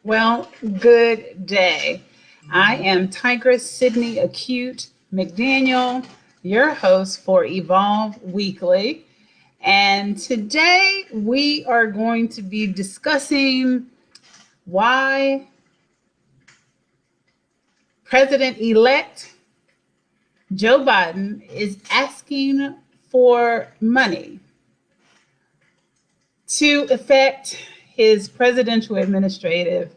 Well, good day. I am Tigress Sydney Acute McDaniel, your host for Evolve Weekly. And today we are going to be discussing why President elect Joe Biden is asking for money to effect his presidential administration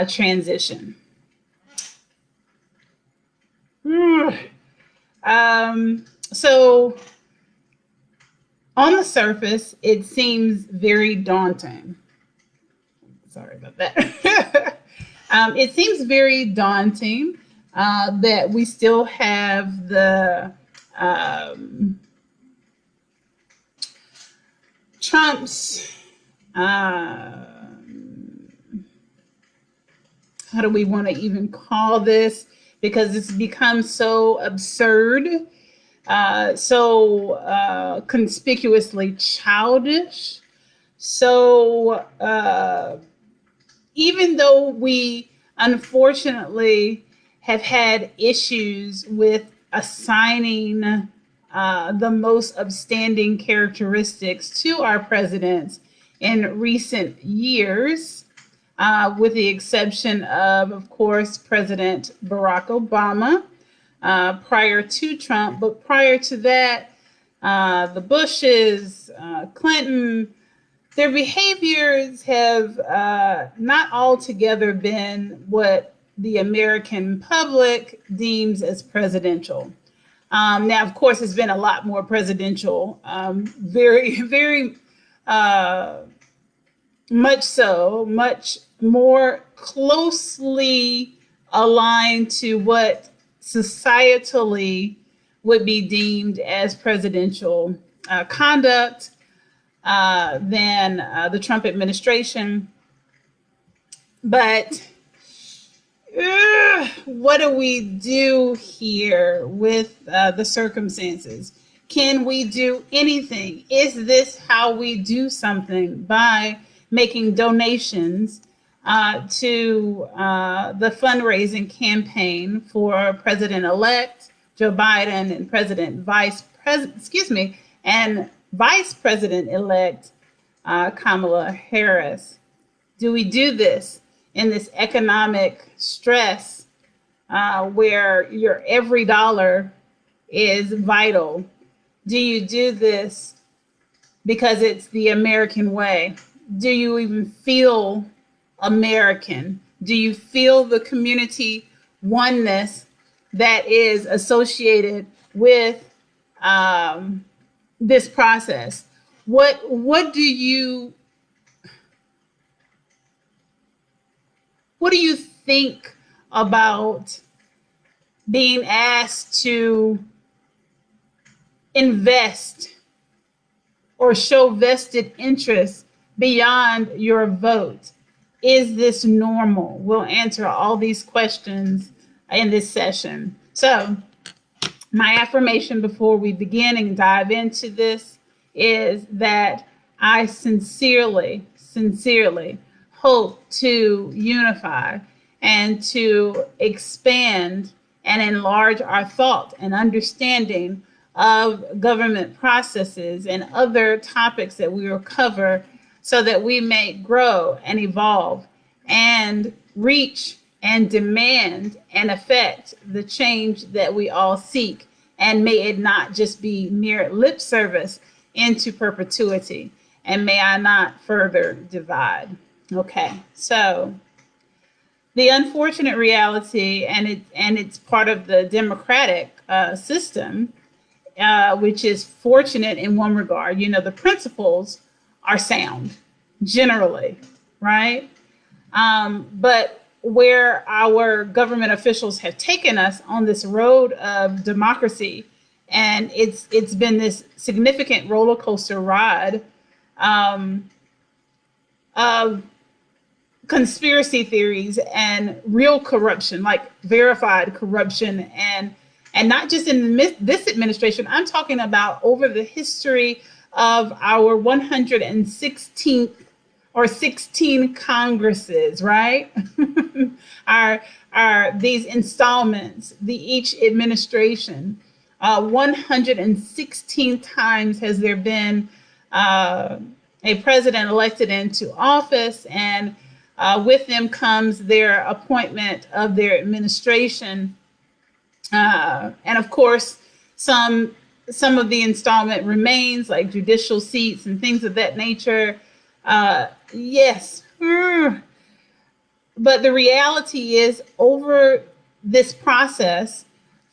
transition. So, on the surface, it seems very daunting. Sorry about that. It seems very daunting that we still have the Trump's, how do we want to even call this? Because it's become so absurd, so conspicuously childish. So even though we unfortunately have had issues with assigning the most upstanding characteristics to our presidents in recent years, with the exception of course, President Barack Obama prior to Trump. But prior to that, the Bushes, Clinton, their behaviors have not altogether been what the American public deems as presidential. Now, of course, it's been a lot more presidential, very, very much so, much more closely aligned to what societally would be deemed as presidential conduct than the Trump administration. But what do we do here with the circumstances? Can we do anything? Is this how we do something? By making donations to the fundraising campaign for President-elect Joe Biden and Vice President-elect Kamala Harris? Do we do this in this economic stress where your every dollar is vital? Do you do this because it's the American way? Do you even feel American? Do you feel the community oneness that is associated with this process? What do you think about being asked to invest or show vested interest beyond your vote? Is this normal? We'll answer all these questions in this session. So, my affirmation before we begin and dive into this is that I sincerely hope to unify and to expand and enlarge our thought and understanding of government processes and other topics that we will cover, so that we may grow and evolve and reach and demand and affect the change that we all seek. And may it not just be mere lip service into perpetuity. And may I not further divide. Okay, so the unfortunate reality, and it's part of the democratic system, which is fortunate in one regard. You know, the principles are sound generally, right? But where our government officials have taken us on this road of democracy, and it's been this significant roller coaster ride of conspiracy theories and real corruption, like verified corruption, and not just in this administration. I'm talking about over the history of our 116th or 16 Congresses, right? are these installments, each administration. 116 times has there been a president elected into office, and with them comes their appointment of their administration. And of course, some of the installment remains, like judicial seats and things of that nature. Yes. But the reality is, over this process,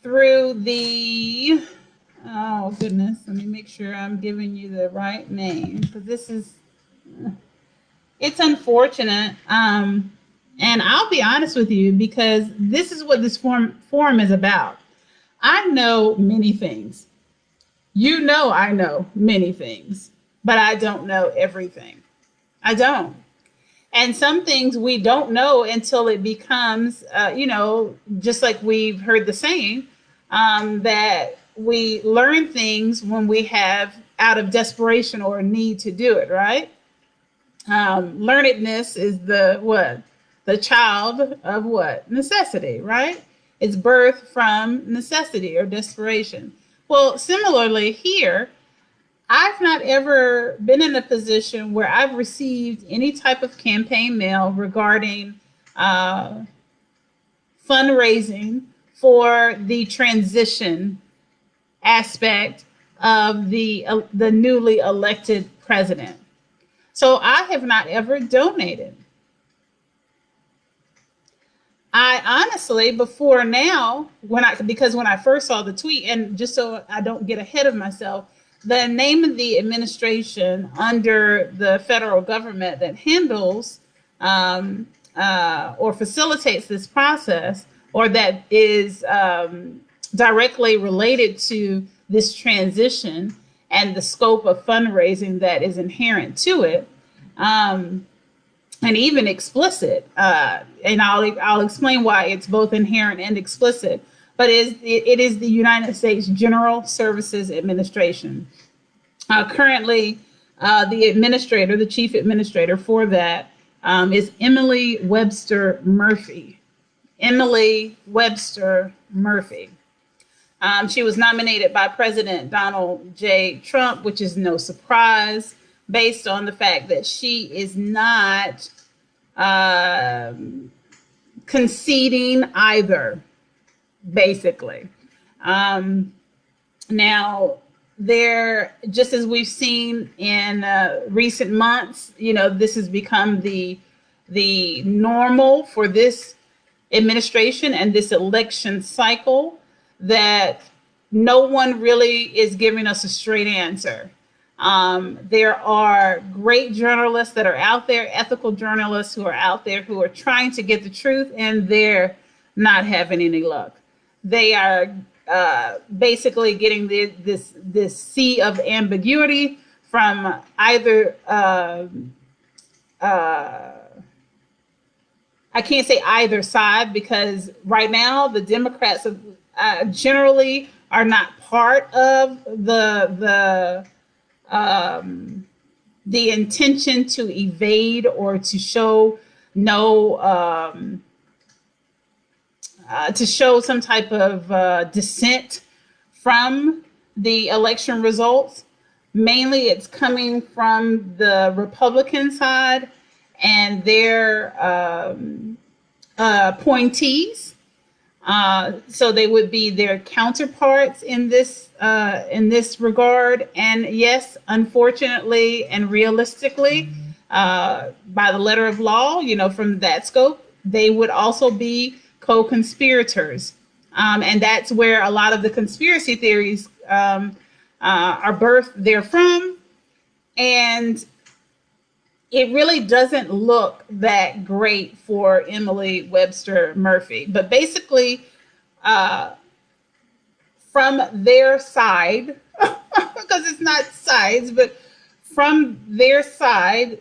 through the, oh goodness, let me make sure I'm giving you the right name, because this is, it's unfortunate. And I'll be honest with you, because this is what this forum is about. I know many things. You know, I know many things, but I don't know everything. I don't. And some things we don't know until it becomes, just like we've heard the saying, that we learn things when we have out of desperation or need to do it, right? Learnedness is the child of what? Necessity, right? It's birth from necessity or desperation. Well, similarly here, I've not ever been in a position where I've received any type of campaign mail regarding fundraising for the transition aspect of the newly elected president. So I have not ever donated. I honestly, before now, because when I first saw the tweet, and just so I don't get ahead of myself, the name of the administration under the federal government that handles or facilitates this process, or that is directly related to this transition and the scope of fundraising that is inherent to it, and even explicit. And I'll explain why it's both inherent and explicit. But it is the United States General Services Administration. Currently, the chief administrator for that is Emily Webster Murphy. Emily Webster Murphy. She was nominated by President Donald J. Trump, which is no surprise, based on the fact that she is not conceding either, basically. Now, just as we've seen in recent months, this has become the normal for this administration and this election cycle, that no one really is giving us a straight answer. There are great journalists that are out there, ethical journalists who are out there who are trying to get the truth, and they're not having any luck. They are basically getting this sea of ambiguity from either, I can't say either side, because right now the Democrats generally are not part of the intention to evade or to show some type of dissent from the election results. Mainly it's coming from the Republican side and their appointees. So they would be their counterparts in this regard. And yes, unfortunately and realistically, by the letter of law, from that scope, they would also be co-conspirators. And that's where a lot of the conspiracy theories are birthed therefrom. And it really doesn't look that great for Emily Webster Murphy. But basically, from their side, because it's not sides, but from their side,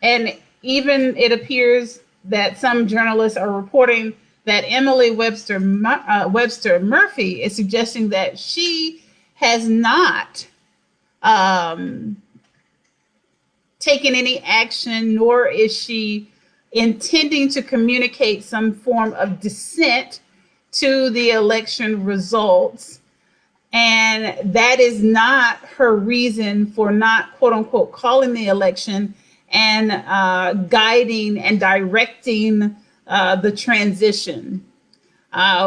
and even it appears that some journalists are reporting that Emily Webster Murphy is suggesting that she has not taken any action, nor is she intending to communicate some form of dissent to the election results. And that is not her reason for not, quote unquote, calling the election and guiding and directing the transition,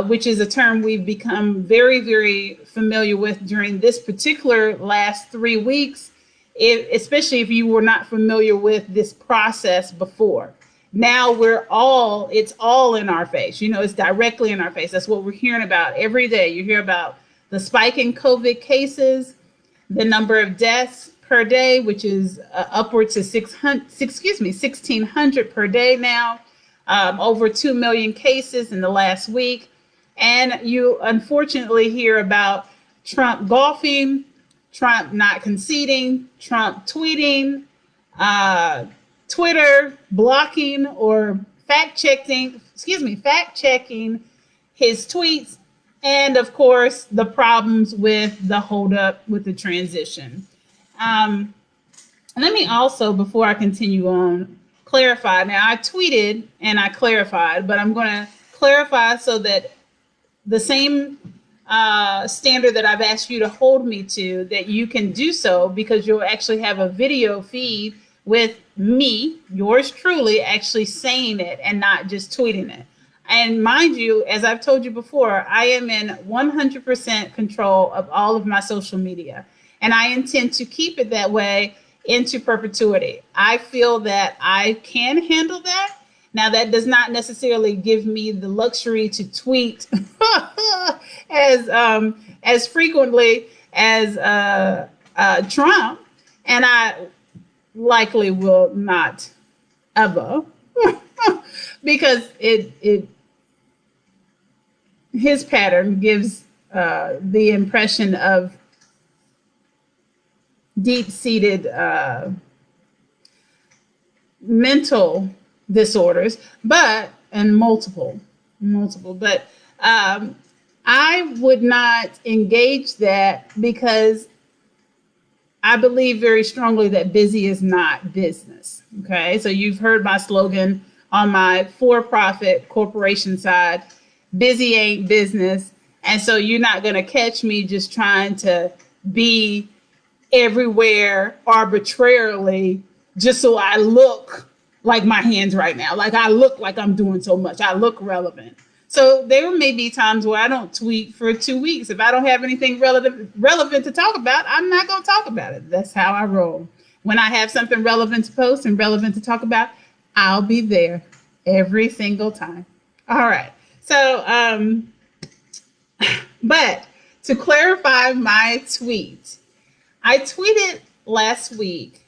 which is a term we've become very, very familiar with during this particular last 3 weeks, especially if you were not familiar with this process before. Now it's all in our face. It's directly in our face. That's what we're hearing about every day. You hear about the spike in COVID cases, the number of deaths per day, which is upwards to 1,600 per day now, over 2 million cases in the last week. And you unfortunately hear about Trump golfing, Trump not conceding, Trump tweeting, Twitter blocking or fact-checking his tweets, and of course the problems with the holdup with the transition. Let me also, before I continue on, clarify. Now, I tweeted and I clarified, but I'm going to clarify so that the same standard that I've asked you to hold me to, that you can do so, because you'll actually have a video feed with me, yours truly, actually saying it and not just tweeting it. And mind you, as I've told you before, I am in 100% control of all of my social media, and I intend to keep it that way into perpetuity. I feel that I can handle that. Now, that does not necessarily give me the luxury to tweet as frequently as Trump, and I likely will not ever, because his pattern gives the impression of deep-seated mental disorders, and multiple, but I would not engage that, because I believe very strongly that busy is not business. Okay, so you've heard my slogan on my for-profit corporation side: busy ain't business. And so you're not going to catch me just trying to be everywhere arbitrarily just so I look like my hands right now. Like I look like I'm doing so much. I look relevant. So there may be times where I don't tweet for 2 weeks. If I don't have anything relevant to talk about, I'm not going to talk about it. That's how I roll. When I have something relevant to post and relevant to talk about, I'll be there every single time. All right. So, but to clarify my tweet, I tweeted last week,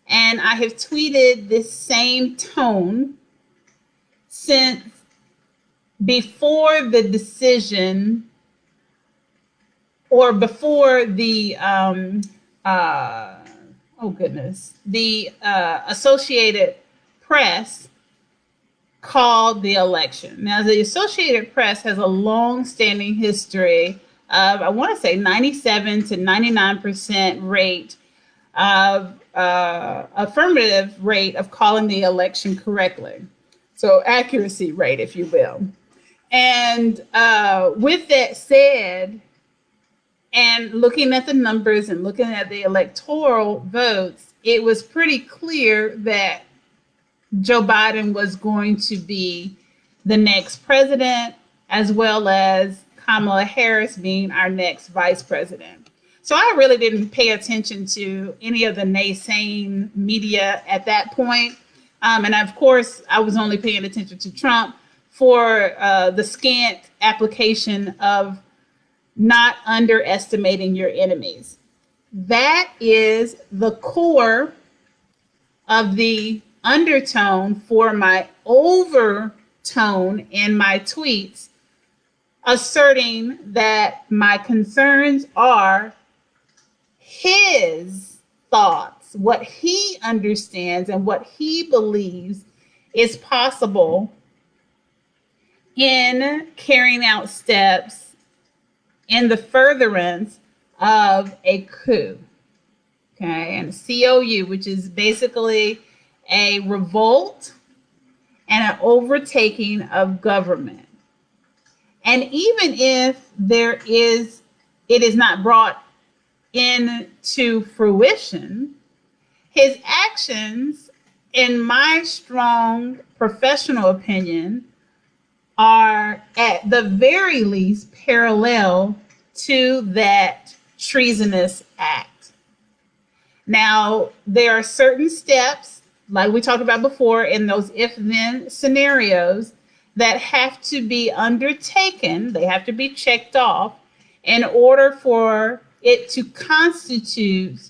and I have tweeted this same tone since before the decision, or before the the Associated Press called the election. Now, the Associated Press has a long-standing history of, I want to say, 97 to 99% rate of affirmative rate of calling the election correctly. So accuracy rate, if you will. And with that said, and looking at the numbers and looking at the electoral votes, it was pretty clear that Joe Biden was going to be the next president, as well as Kamala Harris being our next vice president. So I really didn't pay attention to any of the naysaying media at that point. And of course, I was only paying attention to Trump for the scant application of not underestimating your enemies. That is the core of the undertone for my overtone in my tweets, asserting that my concerns are his thoughts, what he understands and what he believes is possible in carrying out steps in the furtherance of a coup. Okay, and COU, which is basically a revolt and an overtaking of government. And even if it is not brought into fruition, his actions, in my strong professional opinion, are at the very least parallel to that treasonous act. Now, there are certain steps, like we talked about before, in those if-then scenarios that have to be undertaken. They have to be checked off in order for it to constitute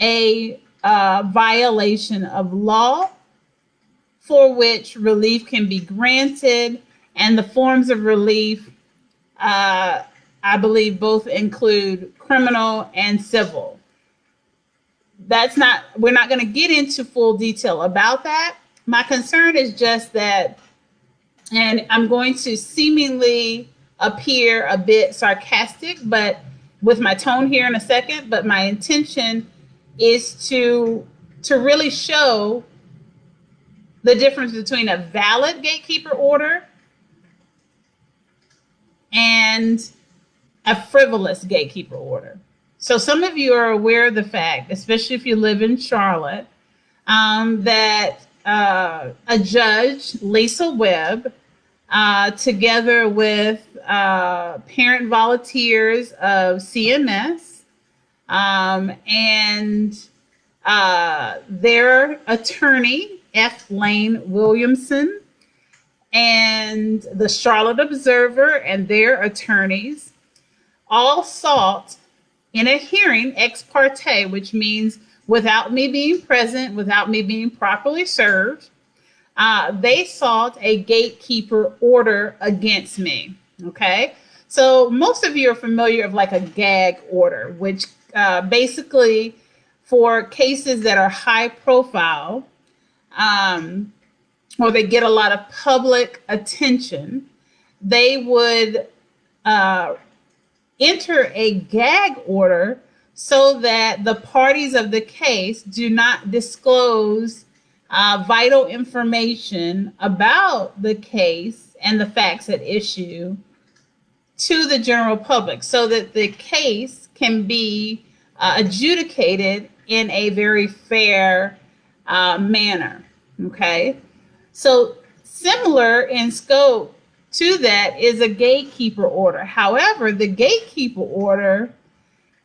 a violation of law for which relief can be granted. And the forms of relief, I believe, both include criminal and civil. We're not going to get into full detail about that. My concern is just that, and I'm going to seemingly appear a bit sarcastic, but with my tone here in a second, but my intention is to really show the difference between a valid gatekeeper order and a frivolous gatekeeper order. So some of you are aware of the fact, especially if you live in Charlotte, that a judge, Lisa Webb, together with parent volunteers of CMS and their attorney, F. Lane Williamson, and the Charlotte Observer and their attorneys all sought in a hearing ex parte, which means without me being present, without me being properly served, they sought a gatekeeper order against me. Okay. So most of you are familiar of like a gag order, which basically for cases that are high profile, or they get a lot of public attention, they would enter a gag order so that the parties of the case do not disclose vital information about the case and the facts at issue to the general public, so that the case can be adjudicated in a very fair manner. Okay, so similar in scope to that is a gatekeeper order. However, the gatekeeper order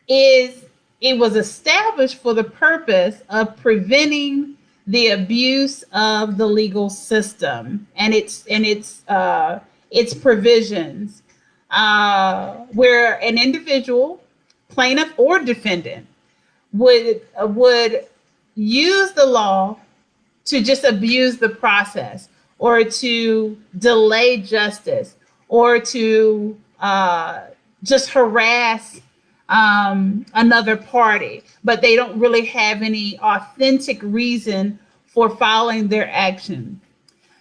was established for the purpose of preventing the abuse of the legal system and its provisions, where an individual, plaintiff or defendant, would use the law to just abuse the process, or to delay justice, or to just harass another party, but they don't really have any authentic reason for filing their action.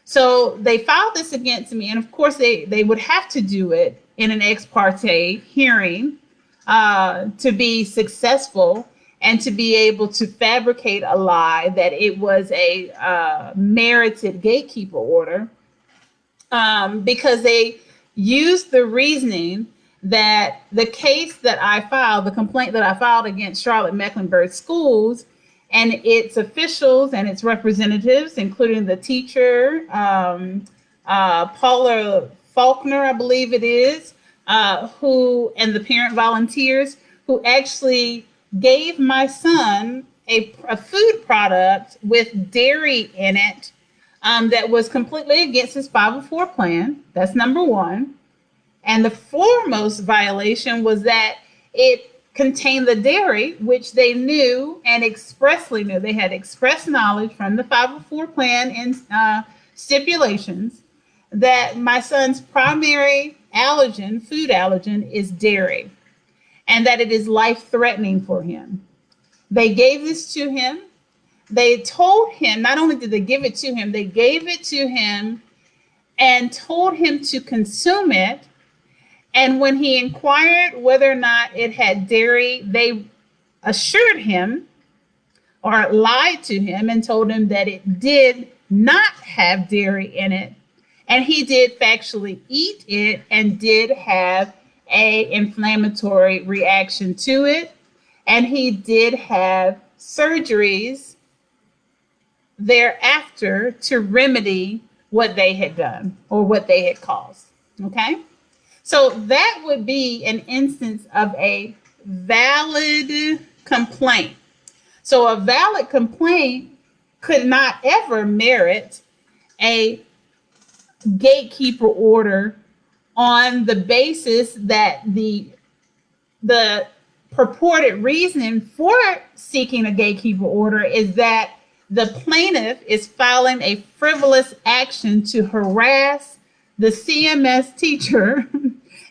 So they filed this against me, and of course they would have to do it in an ex parte hearing to be successful, and to be able to fabricate a lie that it was a merited gatekeeper order, because they used the reasoning that the case that I filed, the complaint that I filed against Charlotte Mecklenburg Schools and its officials and its representatives, including the teacher, Paula Faulkner, I believe it is, and the parent volunteers who actually gave my son a food product with dairy in it that was completely against his 504 plan. That's number one. And the foremost violation was that it contained the dairy, which they knew and expressly knew. They had express knowledge from the 504 plan and stipulations that my son's primary allergen, food allergen, is dairy, and that it is life-threatening for him. They gave this to him. They told him, not only did they give it to him, they gave it to him and told him to consume it. And when he inquired whether or not it had dairy, they assured him or lied to him and told him that it did not have dairy in it. And he did factually eat it and did have a inflammatory reaction to it. And he did have surgeries thereafter to remedy what they had done or what they had caused. Okay? So that would be an instance of a valid complaint. So a valid complaint could not ever merit a gatekeeper order on the basis that the purported reason for seeking a gatekeeper order is that the plaintiff is filing a frivolous action to harass the CMS teacher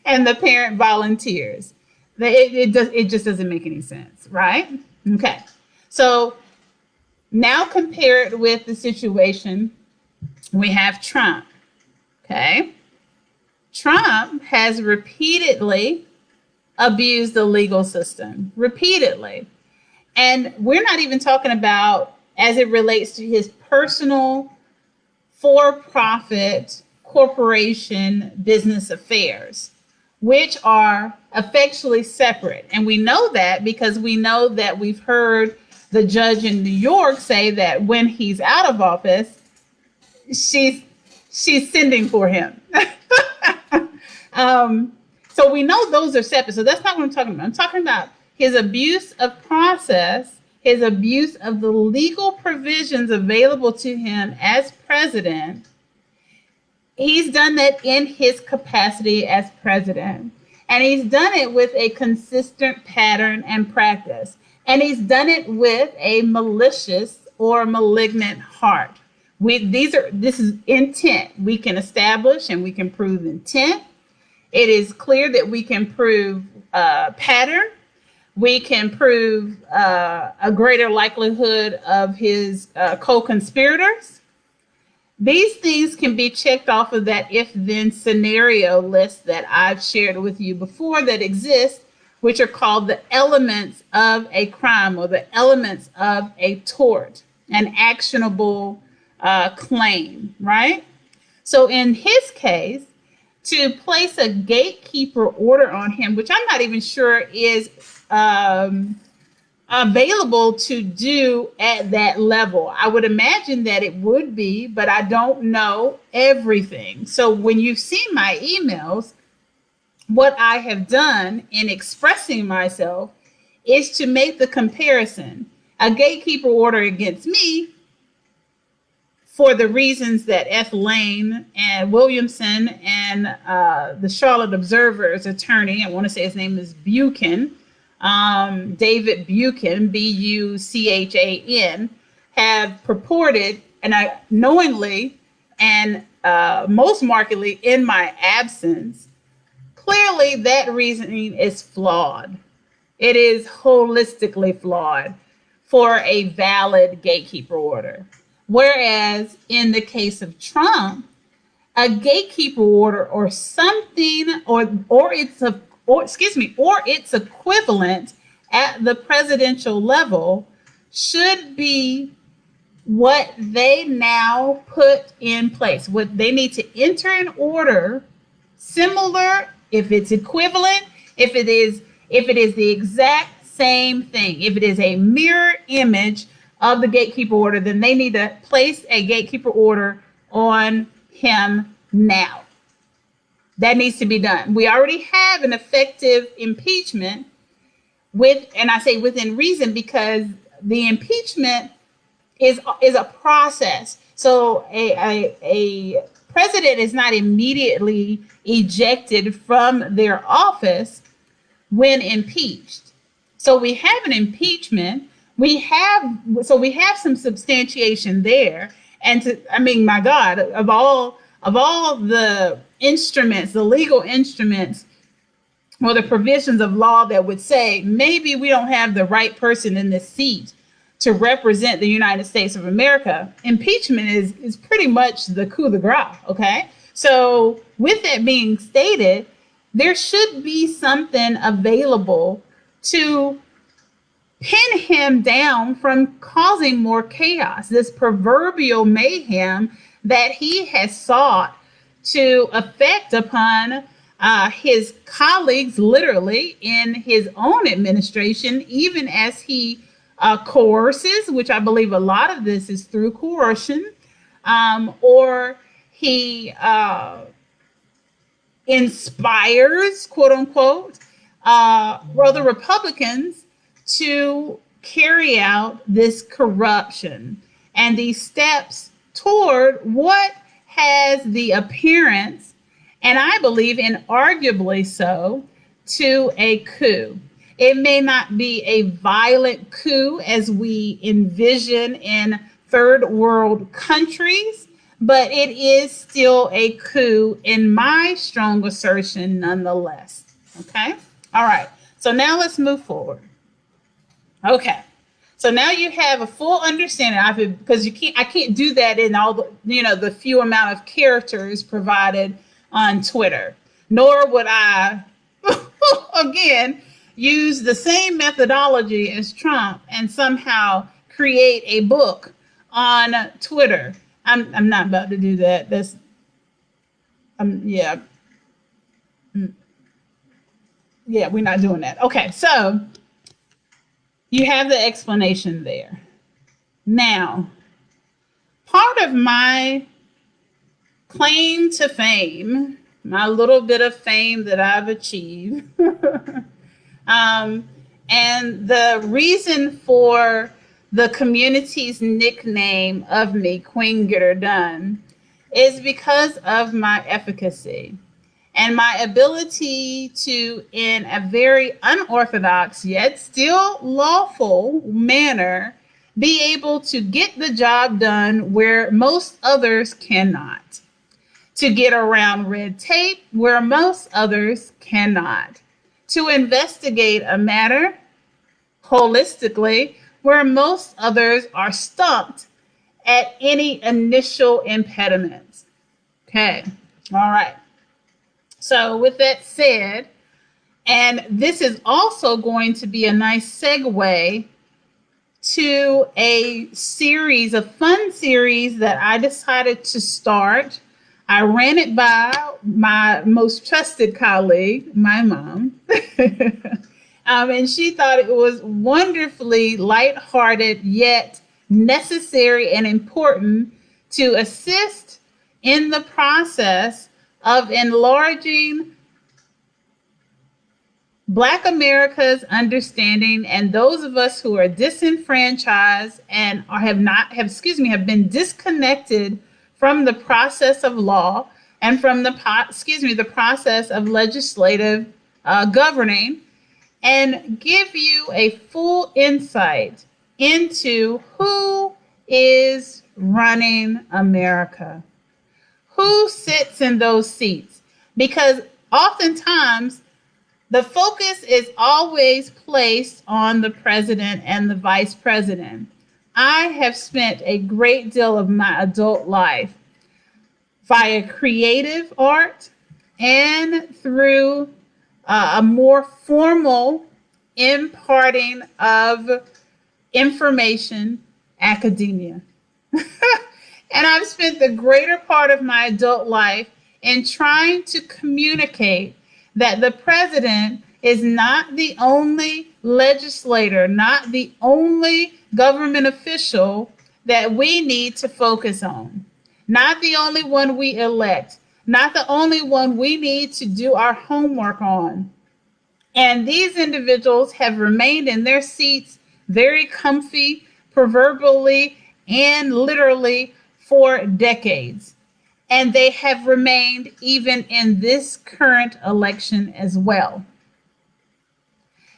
and the parent volunteers. It just doesn't make any sense, right? Okay. So now compare it with the situation we have Trump. Okay. Trump has repeatedly abused the legal system, repeatedly. And we're not even talking about as it relates to his personal for-profit corporation business affairs, which are effectually separate. And we know that because we know that we've heard the judge in New York say that when he's out of office, she's sending for him. So we know those are separate. So that's not what I'm talking about. I'm talking about his abuse of process, his abuse of the legal provisions available to him as president. He's done that in his capacity as president. And he's done it with a consistent pattern and practice. And he's done it with a malicious or malignant heart. This is intent. We can establish and we can prove intent. It is clear that we can prove pattern. We can prove a greater likelihood of his co-conspirators. These things can be checked off of that if-then scenario list that I've shared with you before that exist, which are called the elements of a crime or the elements of a tort, an actionable claim, right? So in his case, to place a gatekeeper order on him, which I'm not even sure is available to do at that level. I would imagine that it would be, but I don't know everything. So when you've seen my emails, what I have done in expressing myself is to make the comparison. A gatekeeper order against me for the reasons that F. Lane and Williamson and the Charlotte Observer's attorney, I want to say his name is Buchan, David Buchan, Buchan, have purported, and I knowingly and most markedly in my absence, clearly that reasoning is flawed. It is holistically flawed for a valid gatekeeper order. Whereas in the case of Trump, a gatekeeper order or something, or its equivalent at the presidential level should be what they now put in place. What they need to enter an order similar, if it's equivalent, if it is the exact same thing, if it is a mirror image of the gatekeeper order, then they need to place a gatekeeper order on him now. That needs to be done. We already have an effective impeachment and I say within reason because the impeachment is a process. So a president is not immediately ejected from their office when impeached. So we have an impeachment. We have some substantiation there. And my God, of all the instruments, the legal instruments, or the provisions of law that would say maybe we don't have the right person in this seat to represent the United States of America, impeachment is pretty much the coup de grace, okay? So with that being stated, there should be something available to pin him down from causing more chaos, this proverbial mayhem that he has sought to effect upon his colleagues, literally in his own administration, even as he coerces, which I believe a lot of this is through coercion, or he inspires, quote unquote, the Republicans to carry out this corruption and these steps toward what has the appearance, and I believe inarguably so, to a coup. It may not be a violent coup as we envision in third world countries, but it is still a coup in my strong assertion nonetheless. Okay? All right. So now let's move forward. Okay. So now you have a full understanding of it, because I can't do that in all the few amount of characters provided on Twitter. Nor would I again use the same methodology as Trump and somehow create a book on Twitter. I'm not about to do that. That's yeah. Yeah, we're not doing that. Okay, so you have the explanation there. Now, part of my claim to fame, my little bit of fame that I've achieved, and the reason for the community's nickname of me, Queen Get Her Done, is because of my efficacy and my ability to, in a very unorthodox yet still lawful manner, be able to get the job done where most others cannot, to get around red tape where most others cannot, to investigate a matter holistically where most others are stumped at any initial impediments. Okay, all right. So with that said, and this is also going to be a nice segue to a series, a fun series that I decided to start. I ran it by my most trusted colleague, my mom. And she thought it was wonderfully lighthearted, yet necessary and important to assist in the process of enlarging Black America's understanding, and those of us who are disenfranchised and have been disconnected from the process of law and from the process of legislative governing, and give you a full insight into who is running America, who sits in those seats. Because oftentimes the focus is always placed on the president and the vice president. I have spent a great deal of my adult life via creative art and through a more formal imparting of information, academia. And I've spent the greater part of my adult life in trying to communicate that the president is not the only legislator, not the only government official that we need to focus on, not the only one we elect, not the only one we need to do our homework on. And these individuals have remained in their seats very comfy, proverbially and literally, for decades. And they have remained even in this current election as well.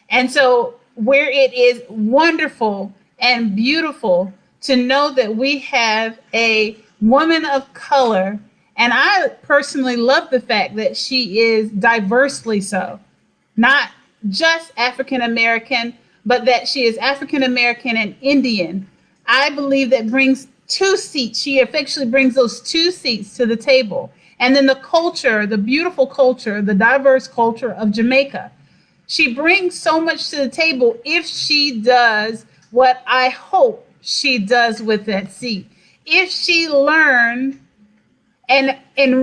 And so where it is wonderful and beautiful to know that we have a woman of color, and I personally love the fact that she is diversely so, not just African American, but that she is African American and Indian. I believe that brings two seats. She effectively brings those two seats to the table. And then the culture, the beautiful culture, the diverse culture of Jamaica. She brings so much to the table if she does what I hope she does with that seat. If she learned and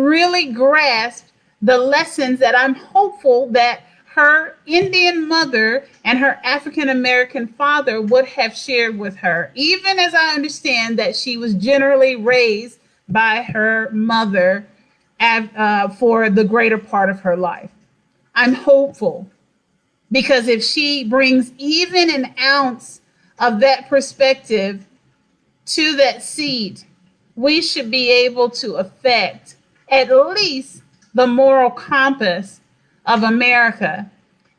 really grasped the lessons that I'm hopeful that her Indian mother and her African American father would have shared with her, even as I understand that she was generally raised by her mother for the greater part of her life. I'm hopeful because if she brings even an ounce of that perspective to that seed, we should be able to affect at least the moral compass of America,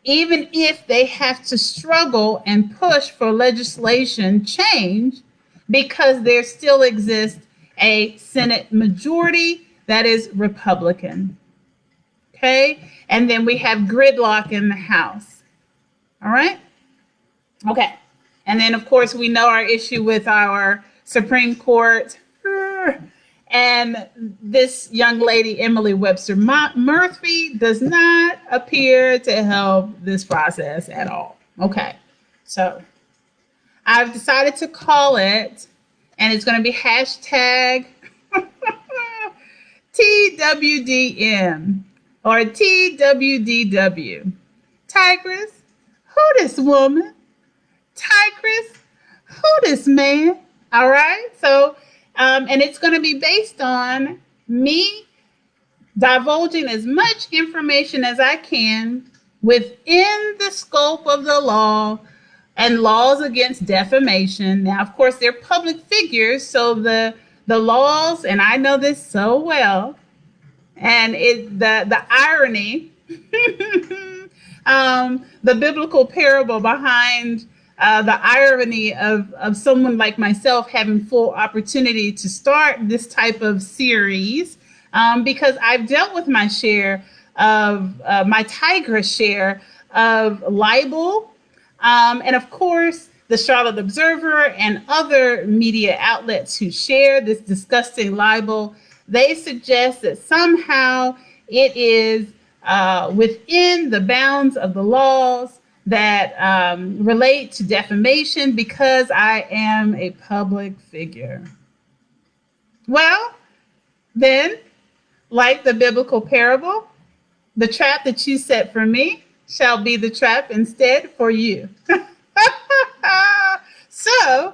even if they have to struggle and push for legislation change because there still exists a Senate majority that is Republican. Okay? And then we have gridlock in the House. All right? Okay. And then, of course, we know our issue with our Supreme Court. And this young lady, Emily Webster Murphy, does not appear to help this process at all. Okay. So I've decided to call it, and it's going to be hashtag TWDM or TWDW. Tigress, who this woman? Tigress, who this man? All right. So, and it's going to be based on me divulging as much information as I can within the scope of the law and laws against defamation. Now, of course, they're public figures, so the laws, and I know this so well, and the irony, the biblical parable behind the irony of someone like myself having full opportunity to start this type of series, because I've dealt with my share of my Tigress share of libel, and of course the Charlotte Observer and other media outlets who share this disgusting libel. They suggest that somehow it is within the bounds of the laws that relate to defamation because I am a public figure. Well, then, like the biblical parable, the trap that you set for me shall be the trap instead for you. So,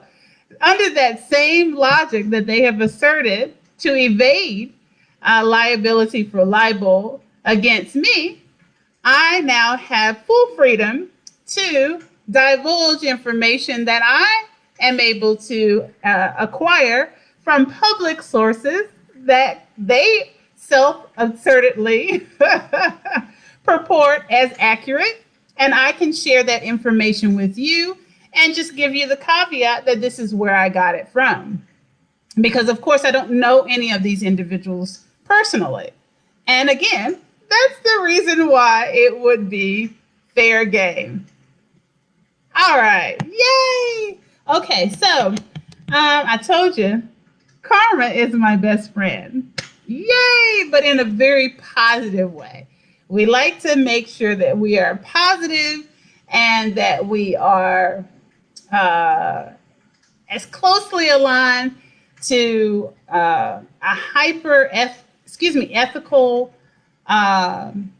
under that same logic that they have asserted to evade liability for libel against me, I now have full freedom to divulge information that I am able to acquire from public sources that they self-assertedly purport as accurate. And I can share that information with you and just give you the caveat that this is where I got it from. Because, of course, I don't know any of these individuals personally. And again, that's the reason why it would be fair game. All right. Yay. Okay. So I told you, karma is my best friend. Yay. But in a very positive way. We like to make sure that we are positive and that we are as closely aligned to a ethical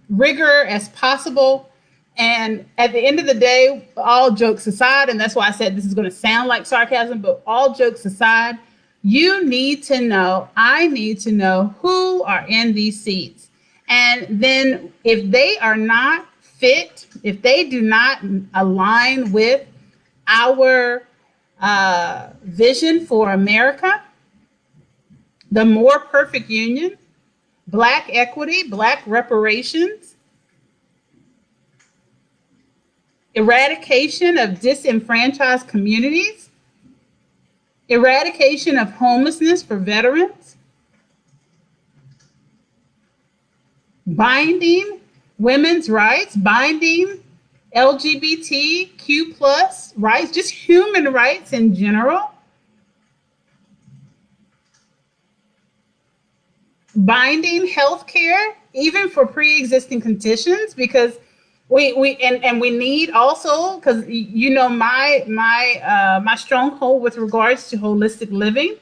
rigor as possible. And at the end of the day, all jokes aside, and that's why I said this is going to sound like sarcasm, but all jokes aside, you need to know, I need to know who are in these seats. And then if they are not fit, if they do not align with our vision for America, the more perfect union, Black equity, Black reparations, eradication of disenfranchised communities, eradication of homelessness for veterans, binding women's rights, binding LGBTQ plus rights, just human rights in general, binding healthcare, even for pre-existing conditions, because And we need also, because you know my stronghold with regards to holistic living.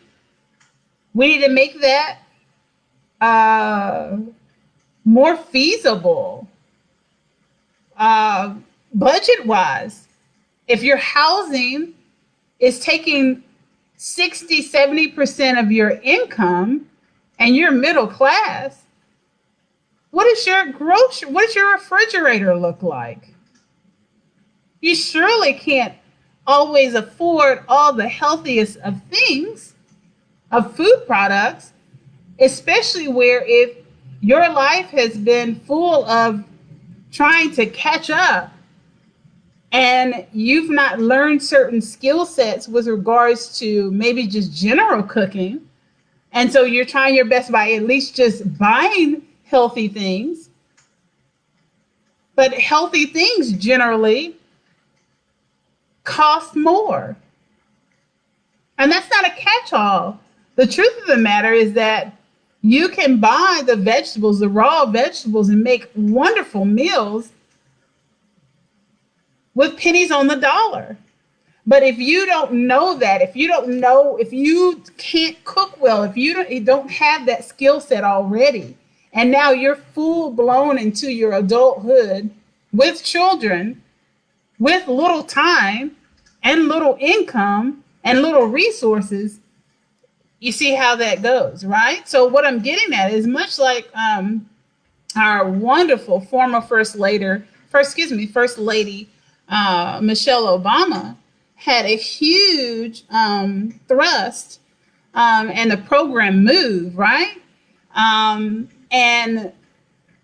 We need to make that uh, more feasible, uh, budget wise. If your housing is taking 60-70% of your income and you're middle class, what does your refrigerator look like? You surely can't always afford all the healthiest of things, of food products, especially where if your life has been full of trying to catch up and you've not learned certain skill sets with regards to maybe just general cooking. And so you're trying your best by at least just buying healthy things. But healthy things generally cost more. And that's not a catch-all. The truth of the matter is that you can buy the vegetables, the raw vegetables, and make wonderful meals with pennies on the dollar. But if you don't know that, if you can't cook well, if you don't have that skill set already, and now you're full blown into your adulthood with children, with little time and little income and little resources, you see how that goes, right? So what I'm getting at is much like our wonderful former first lady, Michelle Obama had a huge thrust and the program Move, right? And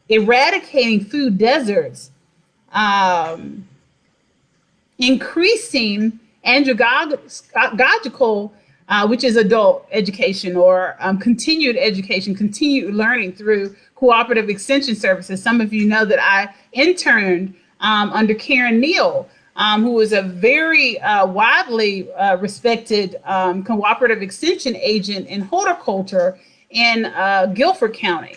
eradicating food deserts, increasing andragogical, which is adult education or continued education, continued learning through cooperative extension services. Some of you know that I interned under Karen Neal, who was a very widely respected cooperative extension agent in horticulture in Guilford County.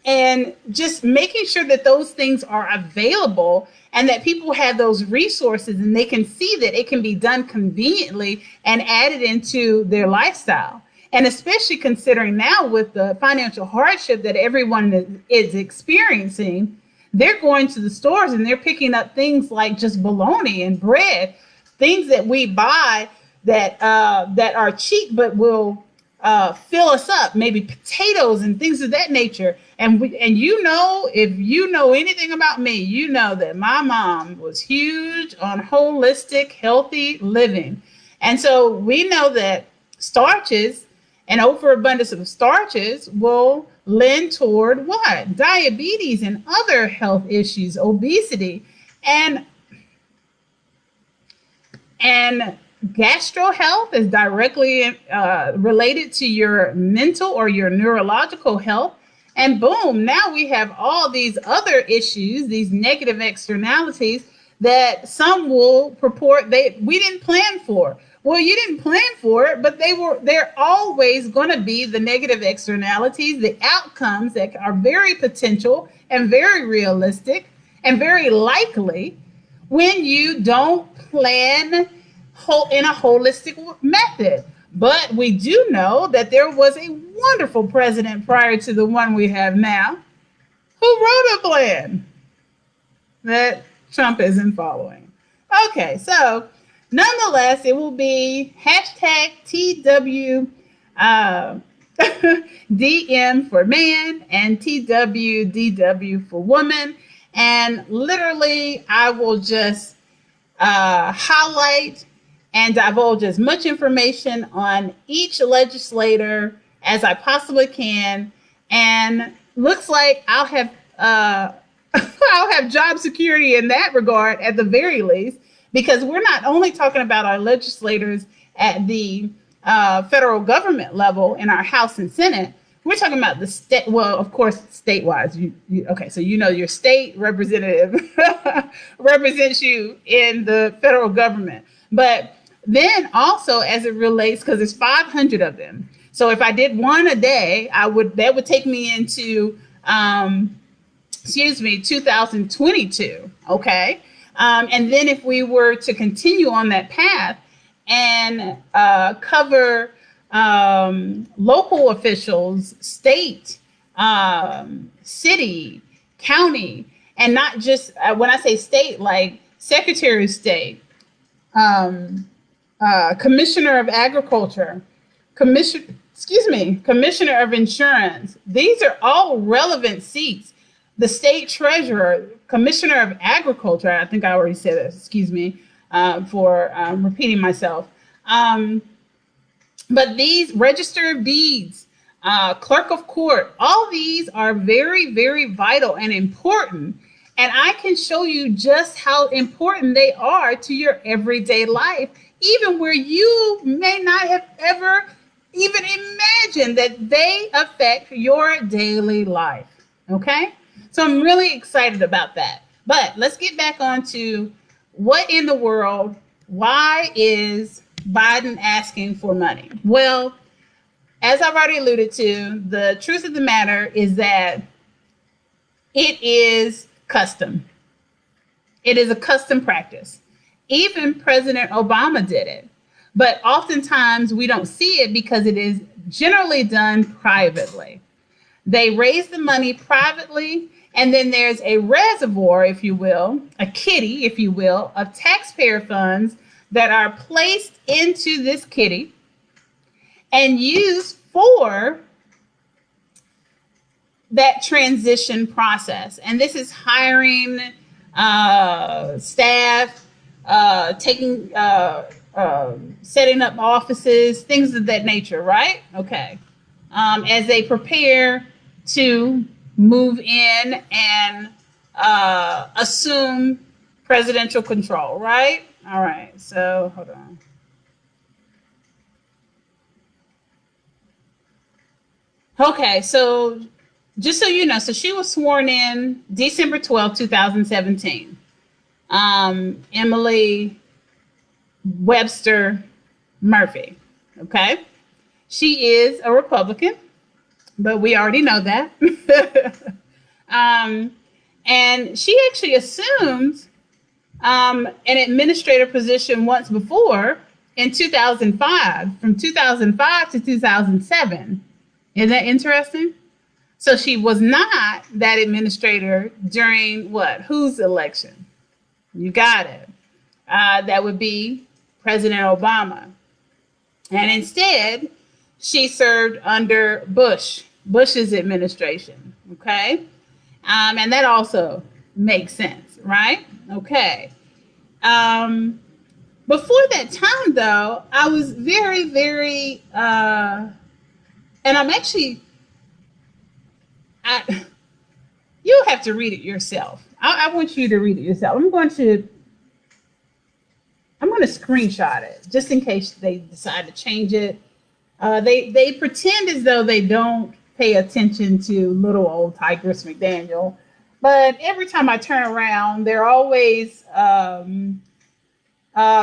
And just making sure that those things are available and that people have those resources and they can see that it can be done conveniently and added into their lifestyle. And especially considering now with the financial hardship that everyone is experiencing, they're going to the stores and they're picking up things like just bologna and bread, things that we buy that are cheap but will fill us up, maybe potatoes and things of that nature. And you know, if you know anything about me, you know that my mom was huge on holistic, healthy living. And so we know that starches and overabundance of starches will lend toward what? Diabetes and other health issues, obesity, and gastro health is directly related to your mental or your neurological health. And boom, now we have all these other issues, these negative externalities that some will purport we didn't plan for. Well, you didn't plan for it, but they're always going to be the negative externalities, the outcomes that are very potential and very realistic and very likely when you don't plan in a holistic method. But we do know that there was a wonderful president prior to the one we have now who wrote a plan that Trump isn't following. Okay, so nonetheless, it will be #TW DM for man and TWDW for woman. And literally, I will just highlight and divulge as much information on each legislator as I possibly can. And looks like I'll have I'll have job security in that regard at the very least, because we're not only talking about our legislators at the federal government level in our House and Senate. We're talking about the state. Well, of course, statewide. Okay, so you know your state representative represents you in the federal government, but then also as it relates, because there's 500 of them. So if I did one a day, that would take me into 2022. Okay. And then if we were to continue on that path and cover local officials, state, city, county, and not just when I say state, like Secretary of State, Commissioner of Agriculture, Commissioner of Insurance. These are all relevant seats. The state treasurer, Commissioner of Agriculture. I think I already said this. Excuse me for repeating myself. But these register of deeds, clerk of court, all these are very, very vital and important. And I can show you just how important they are to your everyday life, even where you may not have ever even imagined that they affect your daily life. Okay? So I'm really excited about that. But let's get back on to what in the world, why is Biden asking for money? Well, as I've already alluded to, the truth of the matter is that it is custom. It is a custom practice. Even President Obama did it. But oftentimes we don't see it because it is generally done privately. They raise the money privately, and then there's a reservoir, if you will, a kitty, if you will, of taxpayer funds that are placed into this kitty and used for that transition process. And this is hiring staff, setting up offices, things of that nature, right? Okay. As they prepare to move in and assume presidential control, right? All right. So hold on. Okay. So just so you know, so she was sworn in December 12th, 2017. Emily Webster Murphy. Okay. She is a Republican, but we already know that. And she actually assumed an administrator position once before in 2005, from 2005 to 2007. Isn't that interesting? So she was not that administrator during what? Whose election? You got it. That would be President Obama. And instead, she served under Bush's administration. Okay. And that also makes sense, right? Okay. Before that time, though, I was very, very, and I'm actually, you'll have to read it yourself. I want you to read it yourself. I'm going to screenshot it just in case they decide to change it. They pretend as though they don't pay attention to little old Tigress McDaniel, but every time I turn around, they're always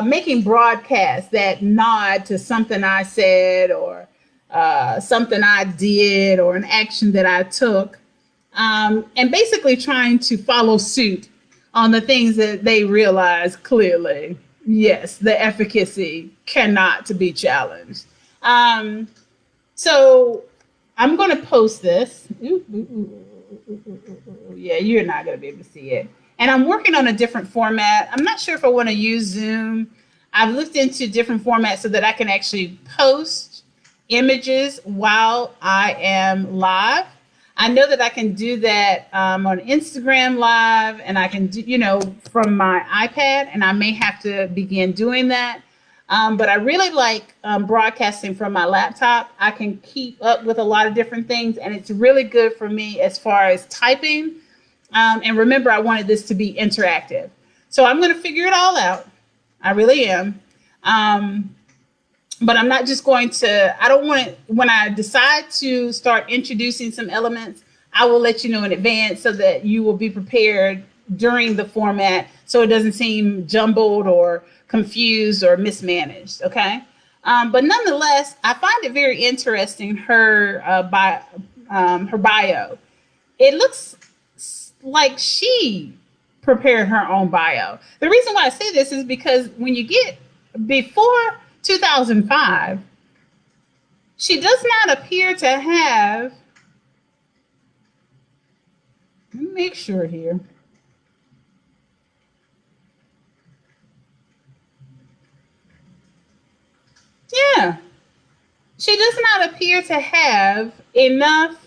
making broadcasts that nod to something I said or something I did or an action that I took, and basically trying to follow suit on the things that they realize clearly, yes, the efficacy cannot to be challenged. So I'm going to post this. Yeah, you're not going to be able to see it. And I'm working on a different format. I'm not sure if I want to use Zoom. I've looked into different formats so that I can actually post images while I am live. I know that I can do that on Instagram Live, and I can do, from my iPad, and I may have to begin doing that. But I really like broadcasting from my laptop. I can keep up with a lot of different things, and it's really good for me as far as typing. And remember, I wanted this to be interactive. So I'm going to figure it all out. I really am. But I'm not just going to, I don't want to, when I decide to start introducing some elements, I will let you know in advance so that you will be prepared during the format so it doesn't seem jumbled or confused or mismanaged. Okay. But nonetheless, I find it very interesting, her bio. It looks like she prepared her own bio. The reason why I say this is because when you get before 2005, she does not appear to have, let me make sure here. Yeah, she does not appear to have enough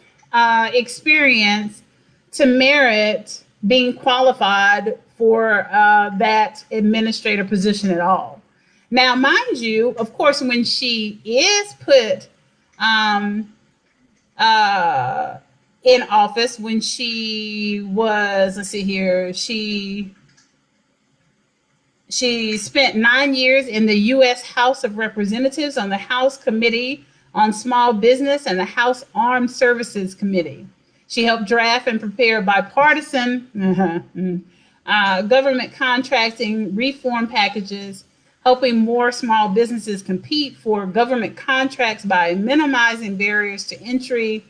experience to merit being qualified for that administrator position at all. Now, mind you, of course, when she is put um, uh, in office, when she was, let's see here, she spent 9 years in the U.S. House of Representatives on the House Committee on Small Business and the House Armed Services Committee. She helped draft and prepare bipartisan government contracting reform packages, helping more small businesses compete for government contracts by minimizing barriers to entry,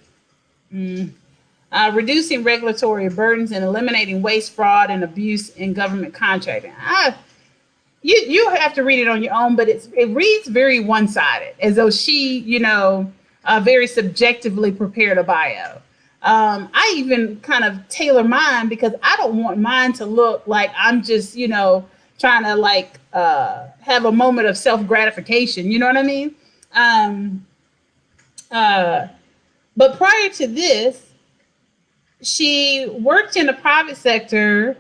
reducing regulatory burdens, and eliminating waste, fraud, and abuse in government contracting. You have to read it on your own, but it reads very one sided, as though she, very subjectively prepared a bio. I even kind of tailor mine because I don't want mine to look like I'm just, trying to have a moment of self gratification. You know what I mean? Uh, but prior to this, she worked in the private sector,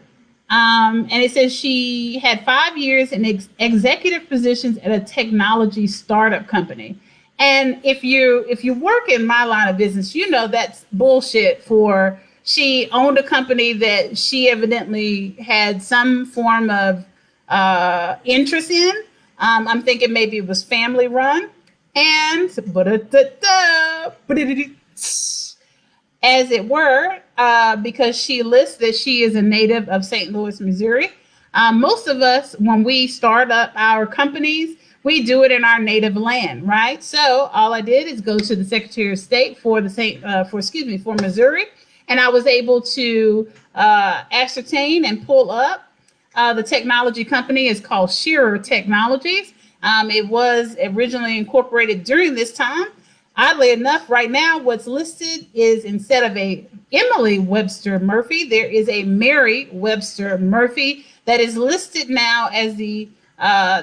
and it says she had 5 years in executive positions at a technology startup company. And if you work in my line of business, that's bullshit. For she owned a company that she evidently had some form of interest in. I'm thinking maybe it was family run, and as it were, because she lists that she is a native of St. Louis, Missouri. Most of us, when we start up our companies, we do it in our native land, right? So all I did is go to the Secretary of State for for Missouri, and I was able to ascertain and pull up the technology company is called Shearer Technologies. It was originally incorporated during this time. Oddly enough, right now, what's listed is instead of a Emily Webster Murphy, there is a Mary Webster Murphy that is listed now as the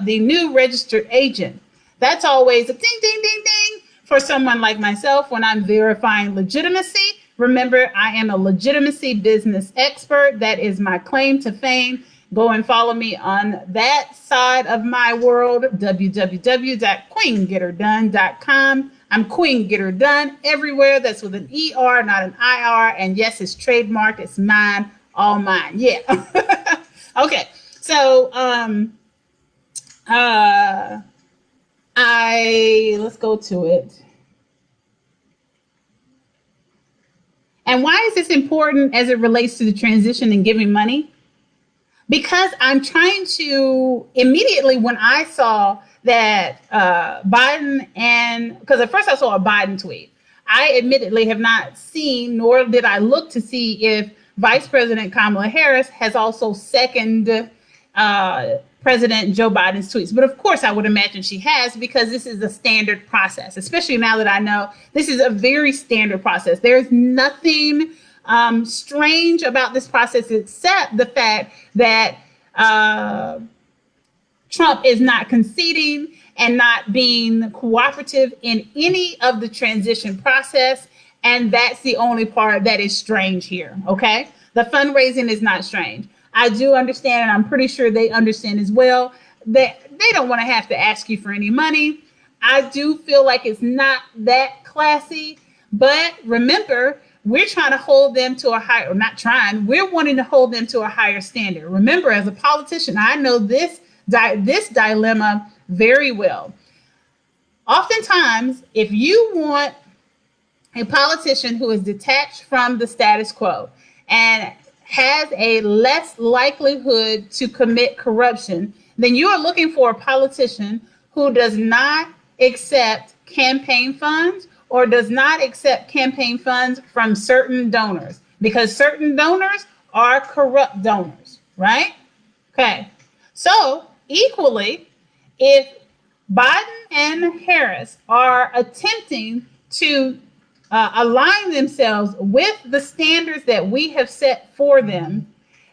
new registered agent. That's always a ding, ding, ding, ding for someone like myself when I'm verifying legitimacy. Remember, I am a legitimacy business expert. That is my claim to fame. Go and follow me on that side of my world, www.queengetterdone.com. I'm Queen Get Her Done everywhere. That's with an ER, not an IR. And yes, it's trademarked. It's mine, all mine. Yeah. Okay. So, let's go to it. And why is this important as it relates to the transition and giving money? Because I'm trying to immediately, when I saw that Biden, and because at first I saw a Biden tweet, I admittedly have not seen, nor did I look to see if Vice President Kamala Harris has also seconded President Joe Biden's tweets. But of course, I would imagine she has, because this is a standard process, especially now that I know this is a very standard process. There's nothing strange about this process except the fact that Trump is not conceding and not being cooperative in any of the transition process. And that's the only part that is strange here. Okay. The fundraising is not strange. I do understand, and I'm pretty sure they understand as well, that they don't want to have to ask you for any money. I do feel like it's not that classy, but remember, we're trying to hold them to a higher, or not trying, we're wanting to hold them to a higher standard. Remember, as a politician, I know this dilemma very well. Oftentimes, if you want a politician who is detached from the status quo and has a less likelihood to commit corruption, then you are looking for a politician who does not accept campaign funds or does not accept campaign funds from certain donors, because certain donors are corrupt donors, right? Okay. So equally, if Biden and Harris are attempting to align themselves with the standards that we have set for them,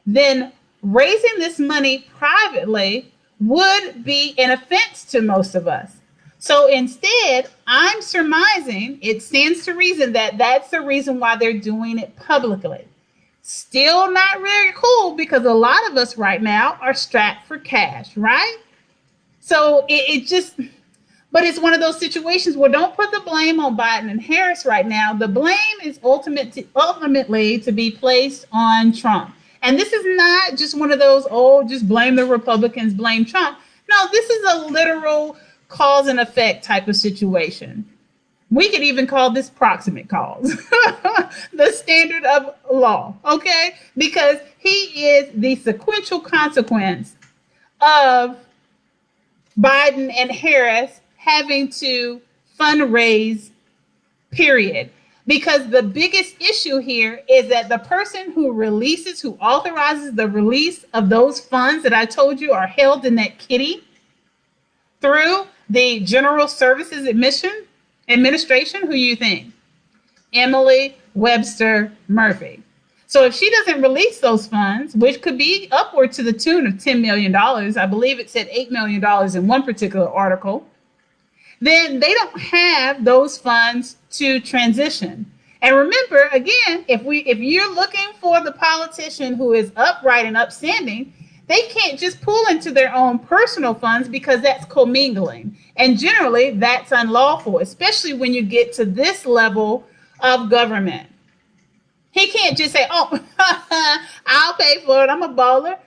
then raising this money privately would be an offense to most of us. So instead, I'm surmising, it stands to reason that that's the reason why they're doing it publicly. Still not very cool because a lot of us right now are strapped for cash, right? So it just, but it's one of those situations where don't put the blame on Biden and Harris right now. The blame is ultimately to be placed on Trump. And this is not just one of those, oh, just blame the Republicans, blame Trump. No, this is a literal cause and effect type of situation. We could even call this proximate cause, the standard of law, okay? Because he is the sequential consequence of Biden and Harris having to fundraise, period. Because the biggest issue here is that the person who authorizes the release of those funds that I told you are held in that kitty through the General Services Administration, who you think? Emily Webster Murphy. So if she doesn't release those funds, which could be upward to the tune of $10 million, I believe it said $8 million in one particular article, then they don't have those funds to transition. And remember, again, if you're looking for the politician who is upright and upstanding, they can't just pull into their own personal funds because that's commingling. And generally, that's unlawful, especially when you get to this level of government. He can't just say, oh, I'll pay for it. I'm a baller.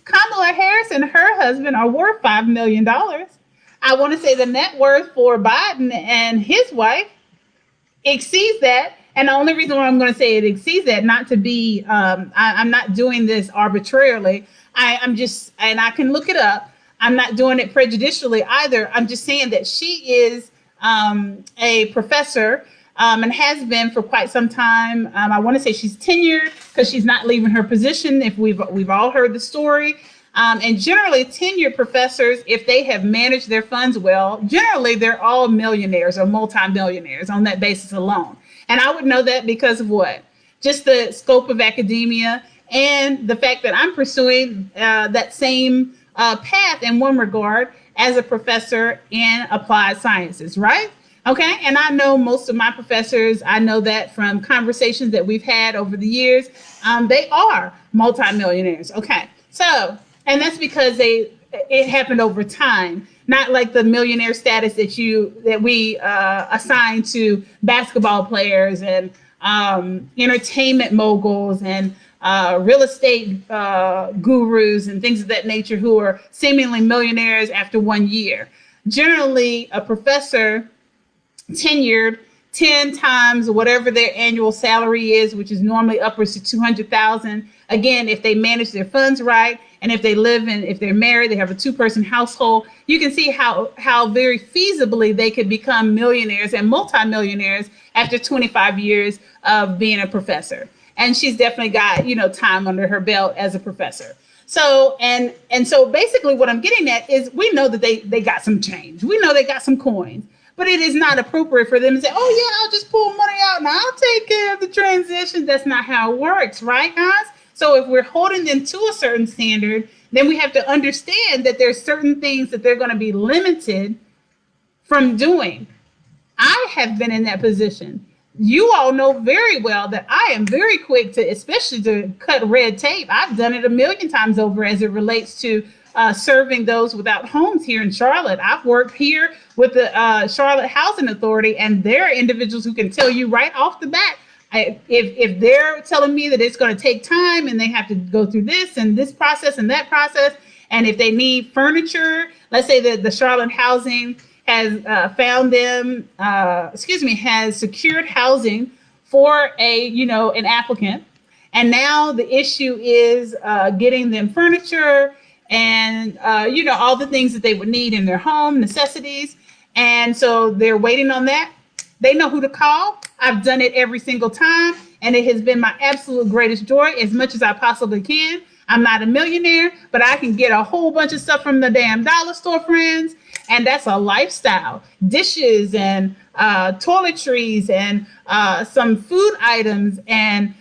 Kamala Harris and her husband are worth $5 million. I want to say the net worth for Biden and his wife exceeds that. And the only reason why I'm going to say it exceeds that, not to be, I'm not doing this arbitrarily. I'm just, and I can look it up. I'm not doing it prejudicially either. I'm just saying that she is a professor and has been for quite some time. I want to say she's tenured because she's not leaving her position. If we've all heard the story. And generally, tenured professors, if they have managed their funds well, generally they're all millionaires or multimillionaires on that basis alone. And I would know that because of what? Just the scope of academia and the fact that I'm pursuing that same path in one regard as a professor in applied sciences, right? Okay, and I know most of my professors, I know that from conversations that we've had over the years, they are multimillionaires. Okay, so, and that's because it happened over time, not like the millionaire status that we assign to basketball players and entertainment moguls and real estate gurus and things of that nature who are seemingly millionaires after 1 year. Generally, a professor tenured 10 times whatever their annual salary is, which is normally upwards to $200,000. Again, if they manage their funds right, and if they're married, they have a 2-person household, you can see how very feasibly they could become millionaires and multimillionaires after 25 years of being a professor. And she's definitely got, time under her belt as a professor. So, and so basically what I'm getting at is we know that they got some change. We know they got some coins. But it is not appropriate for them to say, oh, yeah, I'll just pull money out and I'll take care of the transition. That's not how it works, right, guys? So if we're holding them to a certain standard, then we have to understand that there's certain things that they're going to be limited from doing. I have been in that position. You all know very well that I am very quick especially to cut red tape. I've done it a million times over as it relates to serving those without homes here in Charlotte. I've worked here with the Charlotte Housing Authority, and there are individuals who can tell you right off the bat, if they're telling me that it's going to take time and they have to go through this and this process and that process, and if they need furniture, let's say that the Charlotte Housing has has secured housing for an applicant, and now the issue is getting them furniture and all the things that they would need in their home, necessities. And so they're waiting on that. They know who to call. I've done it every single time. and it has been my absolute greatest joy as much as I possibly can. I'm not a millionaire, but I can get a whole bunch of stuff from the damn dollar store, friends. And that's a lifestyle. Dishes and toiletries and some food items and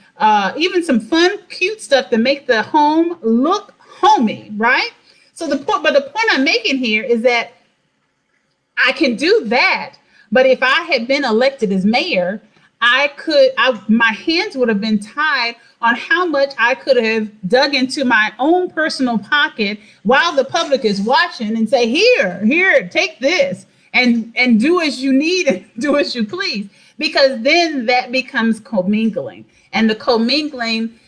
even some fun, cute stuff to make the home look homey, right? So the point I'm making here is that I can do that. But if I had been elected as mayor, my hands would have been tied on how much I could have dug into my own personal pocket while the public is watching and say, here, take this and do as you need and do as you please. Because then that becomes commingling. And the commingling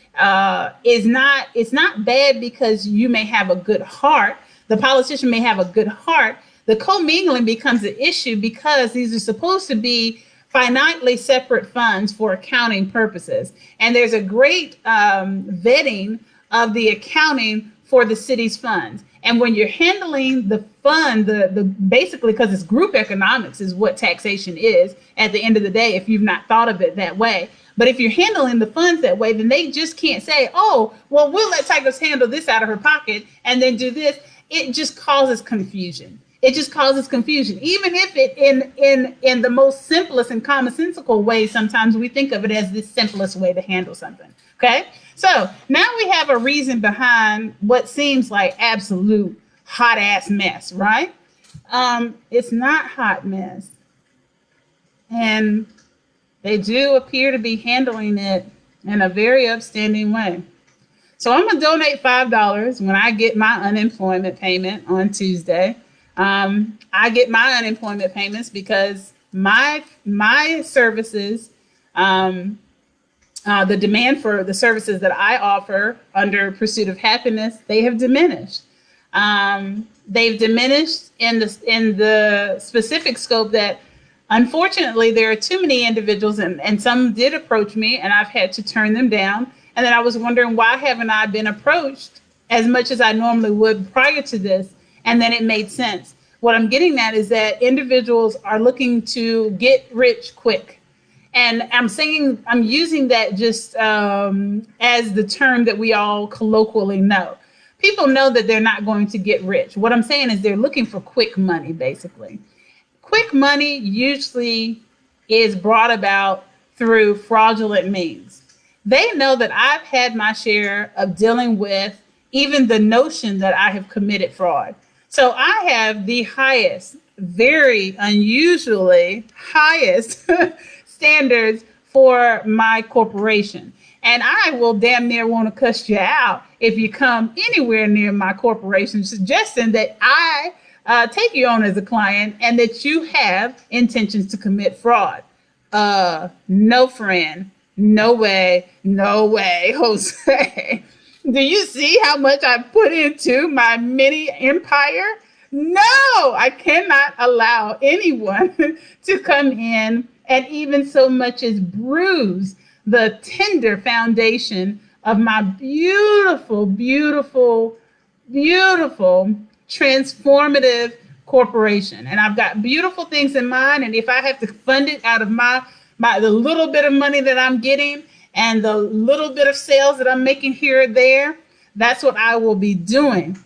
it's not bad because you may have a good heart. The politician may have a good heart. The commingling becomes an issue because these are supposed to be finitely separate funds for accounting purposes. And there's a great vetting of the accounting for the city's funds. And when you're handling the fund, the basically, because it's group economics is what taxation is at the end of the day, if you've not thought of it that way. But if you're handling the funds that way, then they just can't say, oh, well, we'll let Tigress handle this out of her pocket and then do this. It just causes confusion. It just causes confusion, even if it in the most simplest and commonsensical way. Sometimes we think of it as the simplest way to handle something. OK, so now we have a reason behind what seems like absolute hot ass mess. Right. It's not hot mess. And they do appear to be handling it in a very upstanding way. So I'm going to donate $5 when I get my unemployment payment on Tuesday. I get my unemployment payments because my services, the demand for the services that I offer under Pursuit of Happiness, they have diminished. They've diminished in the specific scope that, unfortunately, there are too many individuals, and some did approach me, and I've had to turn them down. And then I was wondering, why haven't I been approached as much as I normally would prior to this? And then it made sense. What I'm getting at is that individuals are looking to get rich quick. And I'm using that just as the term that we all colloquially know. People know that they're not going to get rich. What I'm saying is they're looking for quick money, basically. Quick money usually is brought about through fraudulent means. They know that I've had my share of dealing with even the notion that I have committed fraud. So I have the highest, very unusually highest standards for my corporation. And I will damn near want to cuss you out if you come anywhere near my corporation, suggesting that I take you on as a client and that you have intentions to commit fraud. No, friend. No way, Jose. Do you see how much I put into my mini empire? No, I cannot allow anyone to come in and even so much as bruise the tender foundation of my beautiful, beautiful, beautiful, transformative corporation. And I've got beautiful things in mind. And if I have to fund it out of the little bit of money that I'm getting and the little bit of sales that I'm making here or there, that's what I will be doing.